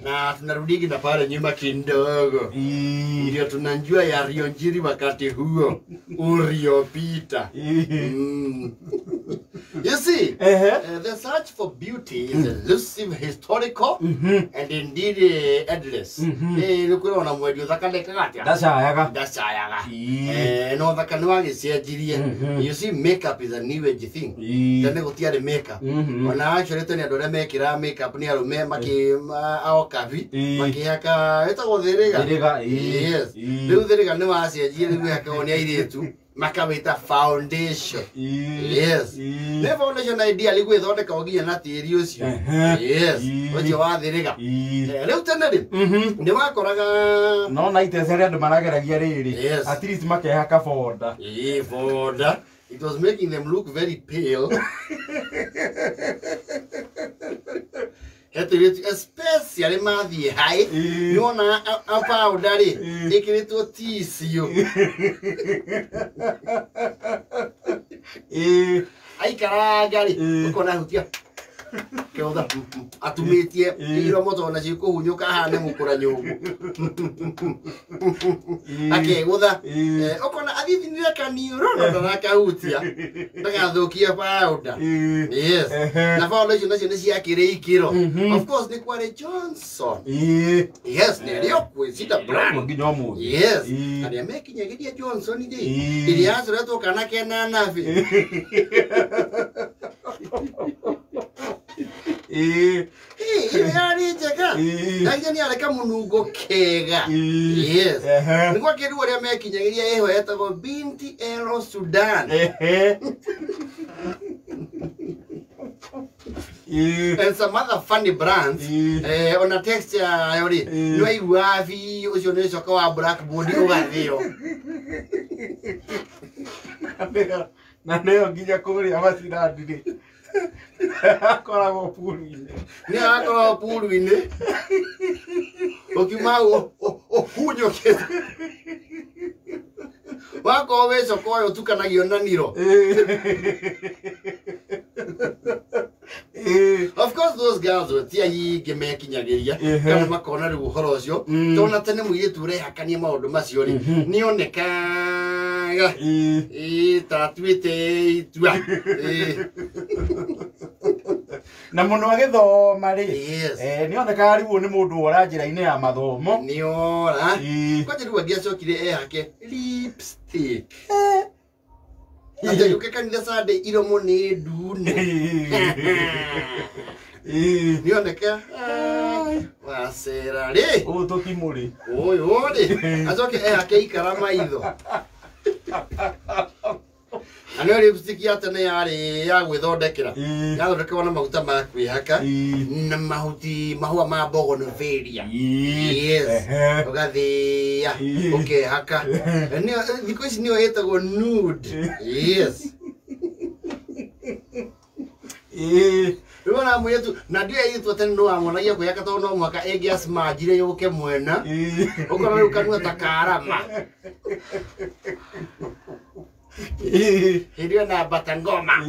Na tunarudi na pale nyuma kidogo. Ndio tunajua yaliyojiri wakati huo uliopita. You see, the search for beauty is elusive, historical, and indeed endless. Lukuro na mwedi uthakane kagatia. Dacayaga. No thakane wagicienjirie. You see, makeup is a new age thing. Tene gutiare makeup. Ona actually tene andu aria mekira makeup ni arume maki ao kavi makihaka etagwo thiriga. Yes. Riu thiriga ni wacienjire riu hakagwo ni airitu. Makawita foundation. Yes. The foundation idea li gwithondeka oginya na tiri ucio. Yes. Ojo wathiriga. Riu tene ri ni wakoraga no na itecere andu marageragia riri. At least makehaka foda. Foda. It was making them look very pale. Especially mathi hai yona powder ikiritwo tissue aikara ri ukona hutia keoda atumitie iro moto na ciko hunyuka hane mukura nyugu akegutha ukona athithinire kaniuro no ndakahutia ndagathukia powder. Yes. Na foundation nacio ni ciakire ikiro. Of course ni kware Johnson. Yes, ni rio kwicita brand. Yes. Aria mekinyagiria Johnson ndi iria acoretwo kana kena nabi. Yani jega. Nageni areka munungo kega. Yes. Niko kiru aria mekinyagiria eho etagwo Binti El Sudan. And some other funny brands on a texture yori no iwavi ucio ni coka wa blackboard ugathio na leo nginya kuria macirandi ri akoragwo puru-ini ni akoragwo puru-ini okimao hunyo kete wako weso koyo tukanagio na niro. Of course those girls were tia yige mekinyagiria kana makona ri uhoro ucio tona tene muire ture hakania maundu macio ri ni onekaga tatuite itua na muno agithoma ri ni onekaga riu ni mundu ora njira-ini ya mathomo ni ora kwaje riu angiacokire hake lipstick ate yuke kanitha Sunday iromo ni ndune ni oneka wasera ri utukimuri oyo ri azoke hake ikara maitho ano lipstick ya tene ya gwithondekera yathondekwo na maguta ma kwihaka na mahua ma bougainvillea. Yes. Ugathia ukehaka ni thiko ici nio yetagwo nude. Yes. Rona mwetu na ndio yitu tene no amonagia kwihaka to no mwaka egia smajire yuke mwena ukora ukanua takarama Hidio na batangoma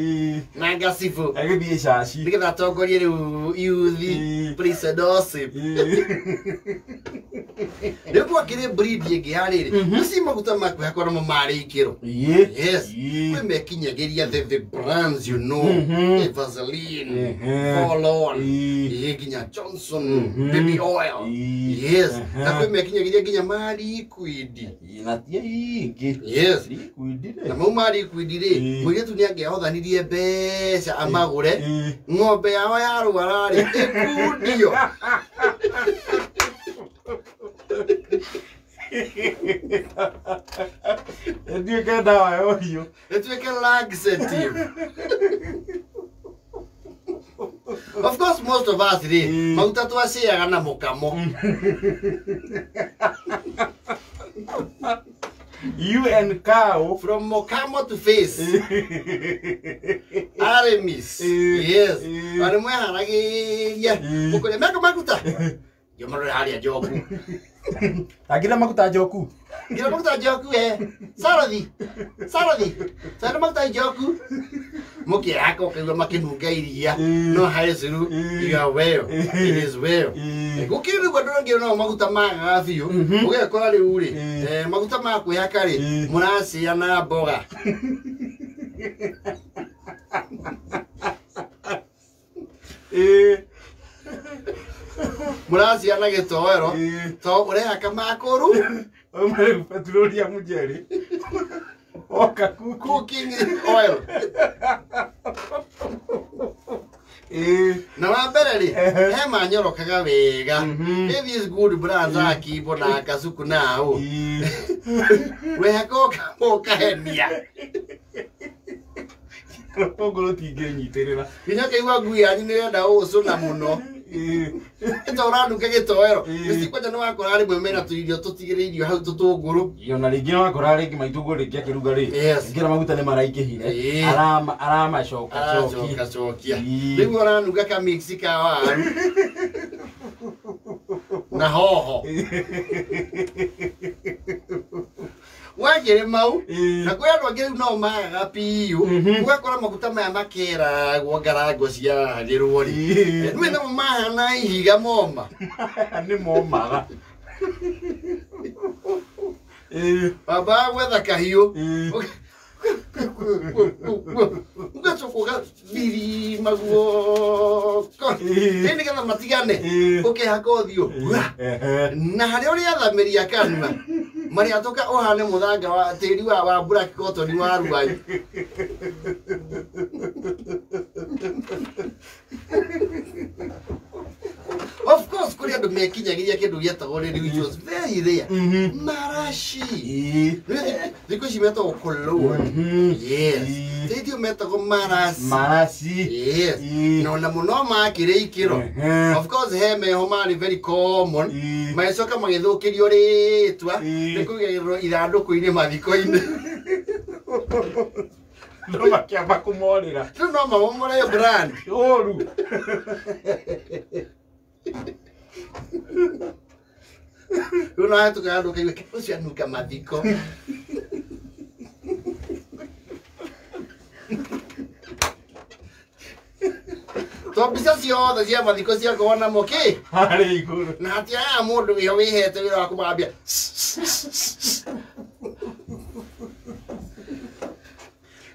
na ngasifu agithie shashi nigetha tongorie riu yuthi prisedosip Niko kire breed yegi hariri musi maguta makwe hakora mo mari ikiro. Yes. We mekinyagiria the brands you know, Vaseline, Follow, Yeginya Johnson, baby oil. Yes. Na we mekinyagiria ginya mari liquid. Inatia ingi. Yes. Liquid. Na mo mari liquid ri, muyetu ni angehothaniriye mbeca amagure ng'ombe yao ya rwara ri ikudio. Ndio kada hiyo. Etweke laxative. Of course most of us did. Mauta twasiaga na mukamo. You and cow from mukamo to face. Aramis. Yes. Ari mwe haragiria. Mukole makuta. Yo maro haria joku. Agira makuta joku. Gila maguta njoku Sarathi. Sana maguta njoku. Mukiraka ukaigua makinunga iria. No haiciru. Iga well. It is well. Gukiri gwa ndongira no maguta maga biu. Ugekora riu ri. Maguta ma kwihaka ri. Muracia na mboga. Muracia na gitoero. To urehaka makuru. Omare petroleum mujeri. Oka cooking oil. Na wambere ri he manyorokaga wega. If is good brands akibo na kasuku nao. We hakoka okahenia. Ogolo tigenyiterera. Kinya kaigwa ngui yanyu ni renda ucuna muno. Ito uranuka gitoero. Nisikwenda no wakora ri mwemena tuirio tutigiririo hau tutunguru. Yo na ringi no wakora ringi maitunguru kia kiruga ri. Ngira maguta ni maraikihire. Arama chokia. Riu uranuka ka mix ka waru. Na hoho. Wagire mau na kwa ndo agire no maga piu ugakora maguta maya makera gwangarago cia girwori nwe na maha na ihiga moma ni momaga baba wetha kahiu ugacokoga biri maguo ene kana matigane ukehaka uthio na hari uri athamiria kanua mari atoka ohane muthanga wa tiri wa black cotton wa ruai of course kuri andu mekinyagiria kindu gietagwo ri it was very rare marashi thiko cimeto ukolo yes tedi umetagwo marashi yes no na muno makire ikiro of course he meho mari very common maicoka magithukirio ritwa nikugirwo ithanduku-ini mathiko-ini no makiamba kumorira no mamomore brand oru Una hatu kando kaiwe kipusi anuka mathiko. Tobisa ciothe cia mathiko cia kuona moki. Hari iguru. Na hatia ya mundu wio wihete wira wa kumwambia.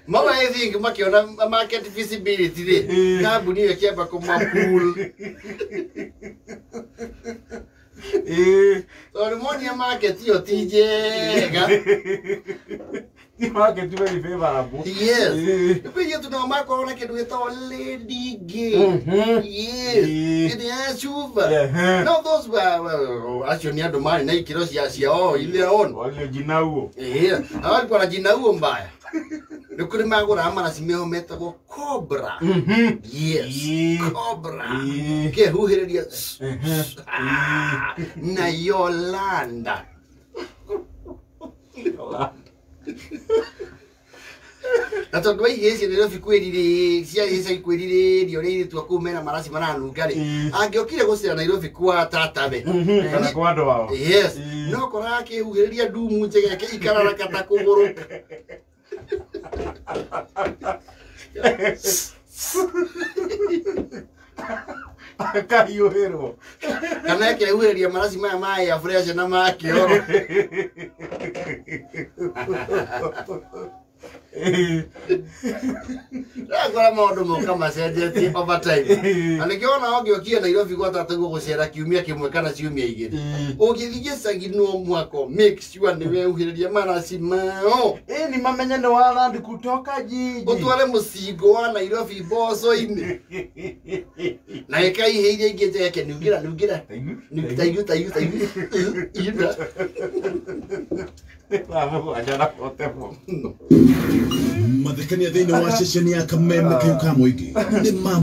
Mama I think makiona market visibility ri. Kambuni iyo kiamba kumapool. Orimonia market yo tijega. The market very favorable. Yes. But you know my corner can do it all lady gay. Yes. It is super. No, those were actually near the money, naked us, yes, oh, in their own. All your Jinao. Yeah. I got a Jinao buy. The Kurimago Ramana Simeo Metago Cobra. Yes. Cobra. Okay, who hit it? Na Yolanda. Na tondå aigä nä robi kwä rirä cia ica ikwä rirä rio rä irä tua kå mena marasi maranunga rä angä okire gå cira Nairobi kwa tatabe no kora akä hugä rä ria ndumu njegeke ikararaka ta kå gå rå Akahiũhĩrwo kana akehuhĩrĩria marasi maya ma air fresh na ma kĩoro Ndakora maũndũ moka macenjetie over time. Na nĩkĩona ũngĩokia Nairobi gwatatũ gũcera kiumia kĩmwe kana ciumia igĩrĩ. Ũngĩthiĩ gĩcagi no mwaka make sure nĩ wehuhĩrĩria marasi mao. Ni mamenye nĩ wa land kutoka jiji. Ũtware mũcingo wa Nairobi mboco-inĩ. Na ĩkaihĩ iria ingĩ njeke nungĩra. Ida. Mathekania thĩinĩ wa ceceni ya Kameme kĩu ka mũingĩ.